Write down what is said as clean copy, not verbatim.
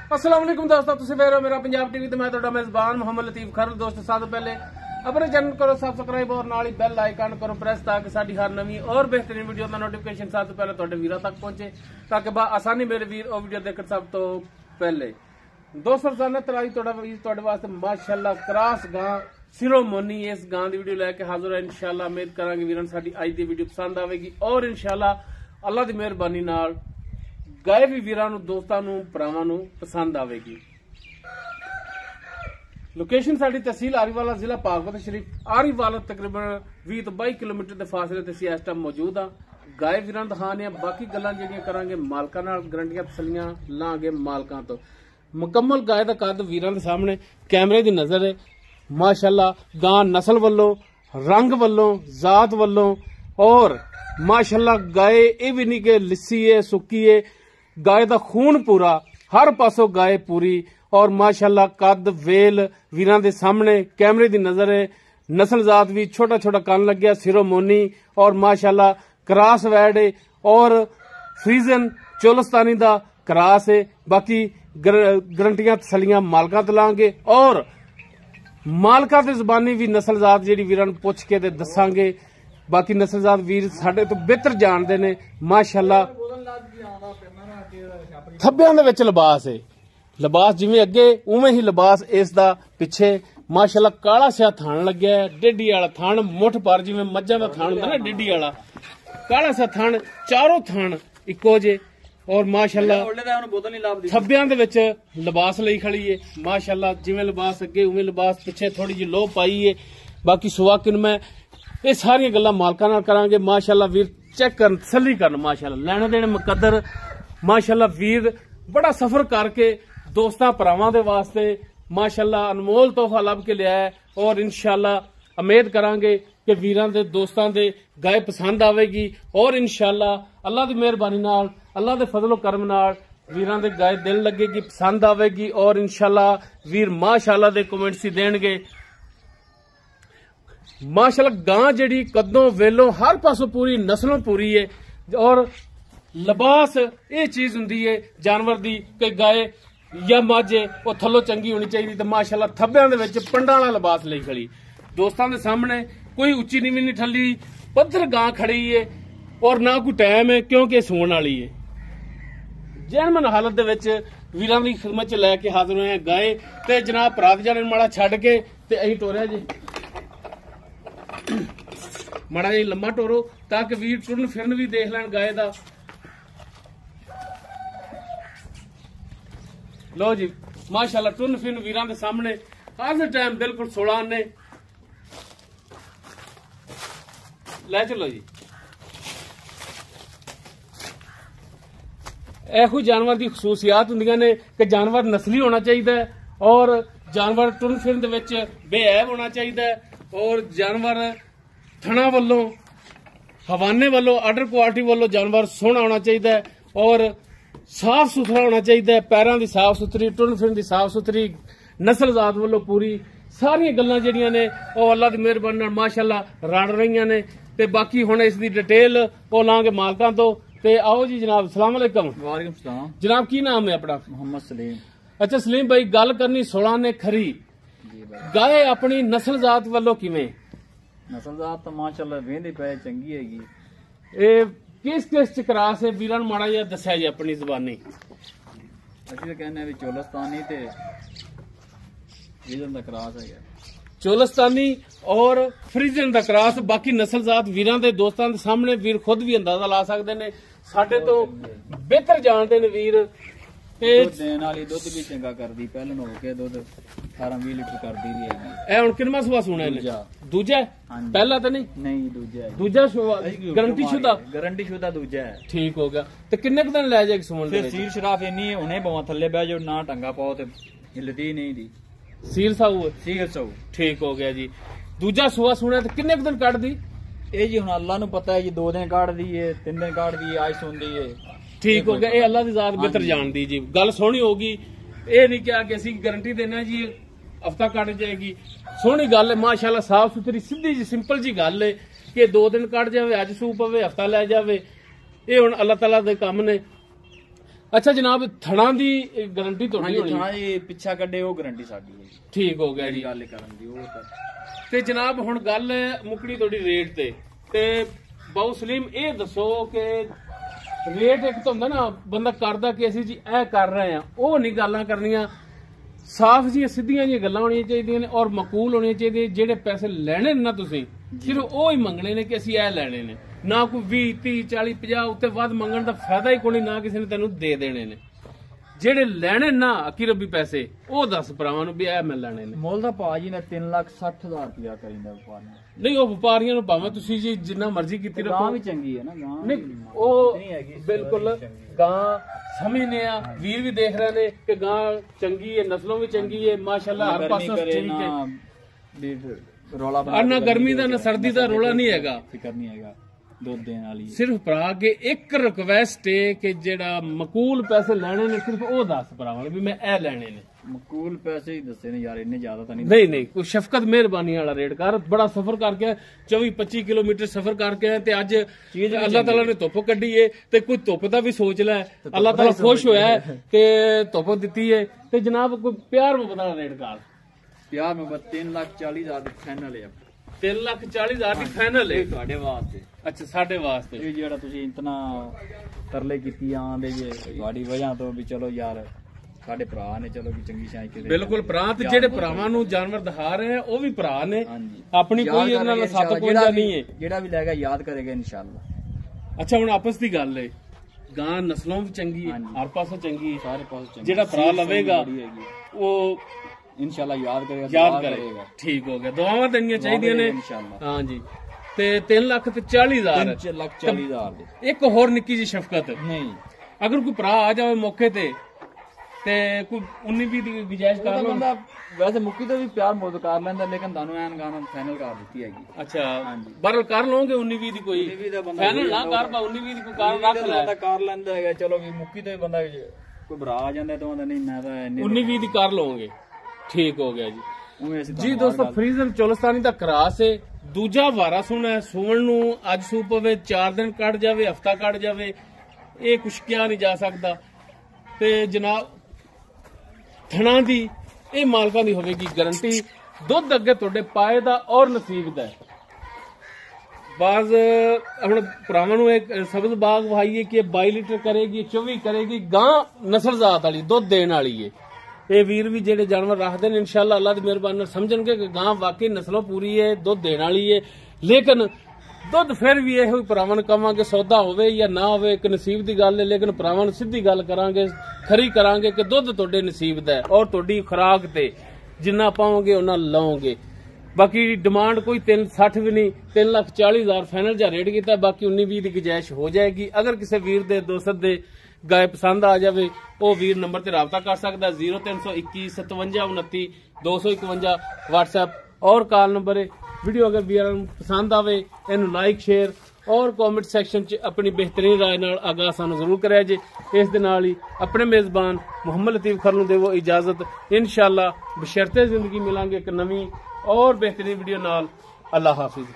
अस्सलाम वालेकुम दोस्तों, तुसीं वेख रहे हो मेरा पंजाब टीवी ते मैं तुहाडा मेजबान मोहम्मद लतीफ खर। दोस्तों सब तो पहले अपने चैनल करो सब्सक्राइब और नाल ही बेल आइकन करो प्रेस ताकि साडी हर नवीं और बेहतरीन वीडियो का नोटिफिकेशन सब तो पहले तुहाडे वीरां तक पहुंचे ताकि आसानी मेरे वीर वो वीडियो देखण सब तो पहले। दोस्तों रोजाना तलाई तुहाडे वास्ते माशाअल्लाह क्रॉस गां सिरोमोनी इस गां दी वीडियो लैके हाजिर है। इंशाअल्लाह उम्मीद करांगे वीरां साडी अज दी वीडियो पसंद आवेगी और इंशाअल्लाह अल्लाह दी मेहरबानी नाल गाए भी वीरां नूं दोस्तां नूं भरावां नूं पसंद आवेगी। लोकेशन साडी तहसील आरीवाला जिला पाकपत शरीफ आरीवाला तकरीबन 20 तो 22 किलोमीटर के फासले ते इस टाइम मौजूद हाँ। गाय वीरां दिखाने बाकी गल्लां जेहड़ियां करांगे मालकां नाल गारंटियां तसल्लियां लांगे मालकां तो। मुकम्मल गाय दा कद वीरां दे सामने कैमरे दी नजर है। माशाअल्लाह गां नस्ल वल्लों रंग वल्लों जात वल्लों और माशाअल्लाह गाय ये भी नहीं कि लिस्सी है सुक्की है, गाय दा खून पूरा हर पासों गाय पूरी और माशाअल्लाह कद वेल वीरां दे सामने कैमरे दी नजर है। नस्ल जात भी छोटा छोटा कान लग गया सिरोमोनी और माशाअल्लाह क्रास वैड है और फ्रीजन चोलस्तानी दा क्रास है। बाकी गारंटियां तसलियां मालकां तो लांगे और मालकां ते जुबानी भी नस्ल जात जेहड़ी वीरां नूं पुछ के ते दसांगे। बाकी नस्ल जात वीर साडे तो बेहतर जानते ने। माशाअल्लाह थब्बियां दे विच लिबास है, लिबास जिवें अगे उवें ही लिबास इसदा पिछे। माशाअल्लाह काला सिया थान लग्या है, डेडी वाला थान मुठ पर जिवें मज्जां दा थान हुंदा ना डेडी वाला काला सिया थान, चारों थान इक्को जे और माशाअल्लाह थब्बियां दे विच लिबास लई खड़ी है। माशाअल्लाह जिवें लिबास अगे उवें लिबास पिछे थोड़ी जी लो पाई है। बाकी सुवाकिन में ये सारियां गल्लां मालकां नाल करांगे। माशाअल्लाह वीर चेक करन तसल्ली करन, माशाअल्लाह लेने देने मुकद्दर। माशाअल्लाह वीर बड़ा सफर करके दोस्तां भरावां दे वास्ते माशाअल्लाह अनमोल तोहफा लब के लिया है और इंशाअल्लाह उम्मीद करांगे कि वीरां दे दोस्तां दे गाय पसंद आवेगी और इंशाअल्लाह अल्लाह दी मेहरबानी नाल अल्लाह दे फजलो करम नाल वीरां दे गाय दिल लगेगी पसंद आवेगी और इंशाअल्लाह वीर माशाअल्लाह दे कमेंट्स ही देणगे। माशाअल्लाह गां जेड़ी कदों वेलों हर पासों पूरी नस्लों पूरी है और लिबास ये चीज हुंदी है जानवर दी कि गाय या मझ वो थल्लों चंगी होनी चाहिए। तो माशाअल्लाह थब्बियां दे विच पंडां वाला लिबास लई खड़ी दोस्तां दे सामने कोई उच्ची नीवीं नहीं ठल्ली पत्थर गां खड़ी है और ना कोई टाइम है क्योंकि सूण वाली है। जैनमन हालत दे विच वीरां दी खिदमत च लैके हाजिर होए गाय ते जनाब भरा जाने माड़ा छड्ड के ते असीं टोरिया जी माड़ा जी लम्मा टोरो ताकि वीर टुरन फिरन भी देख लैन गाय दा। लो जी माशाअल्लाह टुरन फिरन वीरां दे सामने हर टाइम बिल्कुल 16 ने ले चलो जी। ਇਹੋ जानवर की खसूसियात ਹੁੰਦੀਆਂ ਨੇ कि जानवर नस्ली होना चाहिए और जानवर टुरन फिरन दे विच बेऐब होना चाहिए और जानवर थणा वालों हवाने वालों आर्डर क्वालिटी वालों जानवर सोहना होना चाहिए और साफ सुथरा होना चाहिए। पैरों की साफ सुथरी टुरन फिरन की साफ सुथरी नस्ल जात वालों पूरी सारियां गल्लां जेहड़ियां ने वो अल्लाह दी मेहरबानी नाल माशाअल्लाह रड़ रही ने। ते बाकी हुण इस दी डिटेल वो लांगे मालकां तो। ते आओ जी जनाब अस्सलाम वालेकुम। वालेकुम सलाम जनाब की नाम है अपना? मोहम्मद सलीम। अच्छा सलीम भाई गल करनी 16 ने खरी गाय अपनी नस्ल जात वालों किवें? नस्ल जात तो माशाअल्लाह वेंदी पे चंगी हैगी। ए किस किस च क्रास है वीरां माड़ा जिहा दस्सिया जी अपनी जुबानी। ਅਸੀਂ ਤਾਂ ਕਹਿੰਦੇ ਵੀ ਚੋਲਸਤਾਨੀ ਤੇ ਫਰੀਜ਼ਨ ਦਾ ਕਰਾਸ ਹੈਗਾ। चोलस्तानी और फ्रीजन का क्रास। बाकी नस्ल जात वीरां दे दोस्तां दे सामने वीर खुद भी अंदाजा ला सकते ने, साडे तो बेहतर जानते ने वीर। ਦੁੱਧ ਦੇਣ ਵਾਲੀ ਦੁੱਧ ਵੀ ਚੰਗਾ ਕਰਦੀ ਪਹਿਲਾਂ ਹੋ ਕੇ ਦੁੱਧ 18-20 ਲੀਟਰ ਕਰਦੀ ਰਹੀ ਹੈਗੀ। ਇਹ ਹੁਣ ਕਿੰਨਾ ਸਵਾ ਸੁਣਾ ਇਹਨੇ? ਦੂਜਾ ਪਹਿਲਾ ਤਾਂ ਨਹੀਂ? ਨਹੀਂ ਦੂਜਾ ਹੈ। ਦੂਜਾ ਗਾਰੰਟੀ ਸ਼ੁਦਾ? ਗਾਰੰਟੀ ਸ਼ੁਦਾ ਦੂਜਾ ਹੈ। ਠੀਕ ਹੋ ਗਿਆ। ਤੇ ਕਿੰਨੇ ਕੁ ਦਿਨ ਲੈ ਜਾਏਗੀ ਸੁਣ ਦੇ? ਸੀਰ ਸ਼ਰਾਫ ਇੰਨੀ ਹੁਣੇ ਭਾਵੇਂ ਥੱਲੇ ਬਹਿ ਜਾਓ ਨਾ ਟੰਗਾ ਪਾਓ ਤੇ ਹਿੱਲਦੀ ਨਹੀਂ ਦੀ। ਸੀਲ ਸਾਊ? ਸੀਲ ਸਾਊ। ਠੀਕ ਹੋ ਗਿਆ ਜੀ। ਦੂਜਾ ਸੁਆ ਸੁਣਿਆ ਤੇ ਕਿੰਨੇ ਕੁ ਦਿਨ ਕੱਢਦੀ? ਇਹ ਜੀ ਹੁਣ ਅੱਲਾ ਨੂੰ ਪਤਾ ਹੈ ਜੀ 2 ਦਿਨ ਕੱਢਦੀ ਏ 3 ਦਿਨ ਕੱਢਦੀ ਏ ਅੱਜ ਸੁਣਦੀ ਏ। ठीक हो गया। ये अल्लाह की जात बेहतर जानती जी। गल सोहनी होगी ये नहीं क्या कि असीं गारंटी देना जी हफ्ता कट जाएगी। सोहनी गल है माशाअल्लाह साफ सुथरी सीधी जी सिंपल जी गल है कि 2 दिन कट जाए अज सू पवे हफ्ता लै जाए ये हुण अल्लाह तआला दे काम ने। ਅੱਛਾ ਜਨਾਬ, ਥਣਾ ਦੀ ਗਾਰੰਟੀ ਤੁਹਾਡੀ ਹਾਂਜੀ ਹੋਣੀ? ਥਾਣਾ ਜੀ ਪਿੱਛਾ ਕੱਢੇ ਉਹ ਗਾਰੰਟੀ ਸਾਡੀ ਹੈ ਜੀ। ਠੀਕ ਹੋ ਗਿਆ ਜੀ। ਗੱਲ ਕਰਨ ਦੀ ਉਹ ਤਾਂ ਤੇ ਜਨਾਬ ਹੁਣ ਗੱਲ ਮੁੱਕਣੀ ਤੁਹਾਡੀ ਰੇਟ ਤੇ ਬਾਊ ਸਲੀਮ ਇਹ ਦੱਸੋ ਕਿ ਰੇਟ ਇੱਕ ਤਾਂ ਹੁੰਦਾ ਨਾ ਬੰਦਾ ਕਰਦਾ ਕਿ ਅਸੀਂ ਜੀ ਇਹ ਕਰ ਰਹੇ ਆ, ਉਹ ਨਹੀਂ ਗੱਲਾਂ ਕਰਨੀਆਂ, ਸਾਫ਼ ਜੀ ਸਿੱਧੀਆਂ ਜਿਹੀਆਂ ਗੱਲਾਂ ਹੋਣੀਆਂ ਚਾਹੀਦੀਆਂ ਨੇ ਔਰ ਮਕੂਲ ਹੋਣੀਆਂ ਚਾਹੀਦੀਆਂ। ਜਿਹੜੇ ਪੈਸੇ ਲੈਣੇ ਨੇ ਨਾ ਤੁਸੀਂ ਸਿਰਫ ਉਹ ਹੀ ਮੰਗਣੇ ਨੇ ਕਿ ਅਸੀਂ ਇਹ ਲੈਣੇ ਨੇ, ਨਾ ਕੋਈ 20 30 40 50 ਉੱਤੇ ਵੱਧ ਮੰਗਣ ਦਾ ਫਾਇਦਾ ਹੀ ਕੋਈ ਨਹੀਂ, ਨਾ ਕਿਸੇ ਨੇ ਤੈਨੂੰ ਦੇ ਦੇਣੇ ਨੇ। ਜਿਹੜੇ ਲੈਣੇ ਨਾ ਅਕੀ ਰੱਬੀ ਪੈਸੇ ਉਹ ਦੱਸ ਭਰਾਵਾਂ ਨੂੰ ਵੀ ਇਹ ਮੈਂ ਲੈਣੇ ਨੇ। ਮੁੱਲ ਦਾ ਭਾਅ ਜੀ ਨੇ 3,60,000 ਰੁਪਇਆ ਕਰੀਂਦਾ ਵਪਾਰ ਨੂੰ। ਨਹੀਂ ਉਹ ਵਪਾਰੀਆਂ ਨੂੰ ਭਾਵੇਂ ਤੁਸੀਂ ਜੀ ਜਿੰਨਾ ਮਰਜ਼ੀ ਕੀਤੀ ਰੱਖੋ, ਗਾਂ ਵੀ ਚੰਗੀ ਹੈ ਨਾ ਗਾਂ ਨਹੀਂ ਉਹ ਬਿਲਕੁਲ ਗਾਂ ਸਮਝਨੇ ਆ, ਵੀਰ ਵੀ ਦੇਖ ਰਹੇ ਨੇ ਕਿ ਗਾਂ ਚੰਗੀ ਹੈ, ਨਸਲੋਂ ਵੀ ਚੰਗੀ ਹੈ ਮਾਸ਼ਾਅੱਲਾ, ਹਰ ਪਾਸੋਂ ਠੀਕ ਹੈ। ਰੌਲਾ ਨਾ ਗਰਮੀ ਦਾ ਨਾ ਸਰਦੀ ਦਾ ਰੋਲਾ ਨਹੀਂ ਹੈਗਾ, ਫਿਕਰ ਨਹੀਂ ਹੈਗਾ, ਦੁੱਧ ਦੇਣ ਵਾਲੀ। ਸਿਰਫ ਭਰਾ ਕੇ ਇੱਕ ਰਿਕਵੈਸਟ ਹੈ ਕਿ ਜਿਹੜਾ ਮਕੂਲ ਪੈਸੇ ਲੈਣੇ ਨੇ ਸਿਰਫ ਉਹ ਦੱਸ ਭਰਾਵਾਂ ਵੀ ਮੈਂ ਇਹ ਲੈਣੇ ਨੇ। ਮਕੂਲ ਪੈਸੇ ਹੀ ਦੱਸੇ ਨੇ ਯਾਰ, ਇੰਨੇ ਜ਼ਿਆਦਾ ਤਾਂ ਨਹੀਂ ਨਹੀਂ ਕੋਈ ਸ਼ਫਕਤ ਮਿਹਰਬਾਨੀ ਵਾਲਾ ਰੇਟ ਕਰ। ਬੜਾ ਸਫ਼ਰ ਕਰਕੇ 24-25 ਕਿਲੋਮੀਟਰ ਸਫ਼ਰ ਕਰਕੇ ਤੇ ਅੱਜ ਅੱਲਾਹ ਤਾਲਾ ਨੇ ਧੁੱਪ ਕੱਢੀ ਏ ਤੇ ਕੋਈ ਧੁੱਪ ਦਾ ਵੀ ਸੋਚ ਲੈ, ਅੱਲਾਹ ਤਾਲਾ ਖੁਸ਼ ਹੋਇਆ ਕਿ ਧੁੱਪ ਦਿੱਤੀ ਏ। ਤੇ ਜਨਾਬ ਕੋਈ ਪਿਆਰ ਮੁਹੱਬਤ ਵਾਲਾ ਰੇਟ ਕਰ। ਪਿਆਰ ਮੁਹੱਬਤ 3,40,000 ਦੀ ਫਾਈਨਲ ਹੈ। 3,40,000 ਦੀ ਫਾਈਨਲ ਹੈ ਤੁਹਾਡੇ ਵਾਸਤੇ। ਅੱਛਾ ਸਾਡੇ ਵਾਸਤੇ। ਇਹ ਜਿਹੜਾ ਤੁਸੀਂ ਇਤਨਾ ਤਰਲੇ ਕੀਤੀ ਆਂਦੇ ਜੇ ਤੁਹਾਡੀ ਵਜ੍ਹਾ ਤੋਂ ਵੀ ਚਲੋ ਯਾਰ ਸਾਡੇ ਭਰਾ ਨੇ ਚਲੋ ਵੀ ਚੰਗੀ ਸ਼ਾਇ ਕਿਤੇ ਬਿਲਕੁਲ ਭਰਾ ਤੇ ਜਿਹੜੇ ਭਰਾਵਾਂ ਨੂੰ ਜਾਨਵਰ ਦਿਖਾ ਰਹੇ ਆ ਉਹ ਵੀ ਭਰਾ ਨੇ, ਹਾਂਜੀ ਆਪਣੀ ਕੋਈ ਇਹਨਾਂ ਨਾਲ ਸੱਤ ਪੁੰਜਾ ਨਹੀਂ ਹੈ। ਜਿਹੜਾ ਵੀ ਲੈਗਾ ਯਾਦ ਕਰੇਗਾ ਇਨਸ਼ਾਅੱਲਾ। ਅੱਛਾ ਹੁਣ ਆਪਸ ਦੀ ਗੱਲ ਹੈ, ਗਾਂ ਨਸਲੋਂ ਵੀ ਚੰਗੀ ਹੈ, ਹਰ ਪਾਸੋਂ ਚੰਗੀ ਹੈ, ਸਾਰੇ ਪਾਸੇ ਚੰਗੀ। ਜਿਹੜਾ ਭਰਾ ਲਵੇਗਾ ਉਹ ਇਨਸ਼ਾਅੱਲਾ ਯਾਦ ਕਰੇਗਾ, ਯਾਦ ਕਰੇਗਾ। ਠੀਕ ਹੋ ਗਿਆ, ਦੁਆਵਾਂ ਦੇਣੀਆਂ ਚਾਹੀਦੀਆਂ ਨੇ ਇਨਸ਼ਾਅੱਲਾ। ਹਾਂਜੀ ਤੇ 3,40,000 3,40,000 ਦੇ। ਇੱਕ ਹੋਰ ਨਿੱਕੀ ਜੀ ਸ਼ਫਕਤ, ਨਹੀਂ ਅਗਰ ਕੋਈ ਭਰਾ ਆ ਜਾਵੇ ਮੌਕੇ ਤੇ ਕੋਈ 19-20 ਦੀ ਗੁਜਾਇਸ਼ ਕਰ ਲਓ। ਬੰਦਾ ਵੈਸੇ ਮੁੱਕੀ ਤੋਂ ਵੀ ਪਿਆਰ ਮੁੱਦ ਕਰ ਲੈਂਦਾ, ਲੇਕਿਨ ਤੁਹਾਨੂੰ ਐਨ ਗਾਣਾ ਫਾਈਨਲ ਕਰ ਦਿੱਤੀ ਹੈਗੀ। ਅੱਛਾ ਹਾਂਜੀ ਬਰਲ ਕਰ ਲਓਗੇ 19-20 ਦੀ ਕੋਈ 19-20 ਦਾ ਬੰਦਾ ਫਾਈਨਲ ਨਾ ਕਰ ਪਾ 19-20 ਦੀ ਕੋਈ ਕਾਰ ਰੱਖ ਲੈ। ਬੰਦਾ ਕਰ ਲੈਂਦਾ ਹੈਗਾ, ਚਲੋ ਵੀ ਮੁੱਕੀ ਤੋਂ ਹੀ ਬੰਦਾ ਕੋਈ ਭਰਾ ਆ ਜਾਂਦਾ ਤਾਂ ਉਹਦਾ ਨਹੀਂ ਮੈਂ ਤਾਂ 19-20 ਦੀ ਕਰ ਲਓਗੇ। ਠੀਕ ਹੋ ਗਿਆ ਜੀ। ਉਵੇਂ ਅਸੀਂ ਜੀ ਦੋਸਤੋ ਫਰੀਜ਼ਨ ਚੋਲਸਤਾਨੀ ਦਾ ਕਰਾਸ ਹੈ, ਦੂਜਾ ਵਾਰਾ ਸੁਣਾ ਸੂਣ ਨੂੰ ਅੱਜ ਸੂ ਪਵੇ 4 ਦਿਨ ਕੱਢ ਜਾਵੇ, ਹਫਤਾ ਕੱਢ ਜਾਵੇ, ਇਹ ਕੁਛ ਕਿਹਾ ਨਹੀਂ ਜਾ ਸਕਦਾ। ਤੇ ਜਨਾਬ ਥਣਾ ਦੀ ਇਹ ਮਾਲਕਾਂ ਦੀ ਹੋਵੇਗੀ ਗਾਰੰਟੀ, ਦੁੱਧ ਅੱਗੇ ਤੁਹਾਡੇ ਪਾਏ ਦਾ ਔਰ ਨਸੀਬ ਦਾ। ਬਾਜ਼ ਹੁਣ ਭਰਾਵਾਂ ਨੂੰ ਇੱਕ ਸਬਜ਼ ਬਾਗ ਵਹਾਈਏ ਕਿ 22 ਲੀਟਰ ਕਰੇਗੀ, 24 ਕਰੇਗੀ, ਗਾਂ ਨਸਲ ਜ਼ਾਤ ਵਾਲੀ ਦੁੱਧ ਦੇਣ ਵਾਲੀ ਹੈ। ਇਹ ਵੀਰ ਵੀ ਜਿਹੜੇ ਜਾਨਵਰ ਰੱਖਦੇ ਨੇ ਇਨਸ਼ਾਅੱਲਾ ਅੱਲਾਹ ਦੀ ਮਿਹਰਬਾਨੀ ਨਾਲ ਸਮਝਣਗੇ ਕਿ ਗਾਂ ਵਾਕਈ ਨਸਲੋਂ ਪੂਰੀ ਹੈ, ਦੁੱਧ ਦੇਣ ਵਾਲੀ ਹੈ। ਲੇਕਿਨ ਦੁੱਧ ਫਿਰ ਵੀ ਇਹੋ ਭਰਾਵਾਂ ਨੂੰ ਕਵਾਂਗੇ ਸੌਦਾ ਹੋਵੇ ਜਾਂ ਨਾ ਹੋਵੇ ਇੱਕ ਨਸੀਬ ਦੀ ਗੱਲ ਹੈ, ਲੇਕਿਨ ਭਰਾਵਾਂ ਨੂੰ ਸਿੱਧੀ ਗੱਲ ਕਰਾਂਗੇ, ਖਰੀ ਕਰਾਂਗੇ ਕਿ ਦੁੱਧ ਤੁਹਾਡੇ ਨਸੀਬ ਦਾ ਹੈ ਔਰ ਤੁਹਾਡੀ ਖੁਰਾਕ ਤੇ ਜਿੰਨਾ ਪਾਓਗੇ ਉਹਨਾਂ ਲਾਓਗੇ। ਬਾਕੀ ਡਿਮਾਂਡ ਕੋਈ 360 ਵੀ ਨਹੀਂ, 3,40,000 ਫਾਈਨਲ ਜਾਂ ਰੇਟ ਕੀਤਾ, ਬਾਕੀ 19-20 ਦੀ ਗੁਜਾਇਸ਼ ਹੋ ਜਾਏਗੀ। ਅਗਰ ਕਿਸੇ ਵੀਰ ਦੇ ਦੋਸਤ ਦੇ ਗਾਇ ਪਸੰਦ ਆ ਜਾਵੇ ਉਹ ਵੀਰ ਨੰਬਰ ਤੇ ਰਾਬਤਾ ਕਰ ਸਕਦਾ 0321 57 29 251 WhatsApp और कॉल नंबर है। वीडियो अगर ਵੀਰਾਂ ਨੂੰ ਪਸੰਦ ਆਵੇ ਇਹਨੂੰ ਲਾਈਕ ਸ਼ੇਅਰ ਔਰ ਕਮੈਂਟ ਸੈਕਸ਼ਨ 'ਚ ਆਪਣੀ ਬਿਹਤਰੀਨ ਰਾਏ ਨਾਲ ਆਗਾਹ ਸਾਨੂੰ ਜ਼ਰੂਰ ਕਰਿਆ ਜੇ। ਇਸ ਦੇ ਨਾਲ ਹੀ ਆਪਣੇ ਮੇਜ਼ਬਾਨ ਮੁਹੰਮਦ ਲਤੀਫ ਖਰ ਨੂੰ ਦੇਵੋ ਇਜਾਜ਼ਤ। ਇਨਸ਼ਾਅੱਲਾ ਬਸ਼ਰਤੇ ਜ਼ਿੰਦਗੀ ਮਿਲਾਂਗੇ ਇੱਕ ਨਵੀਂ और बेहतरीन वीडियो नाल। अल्लाह हाफिज।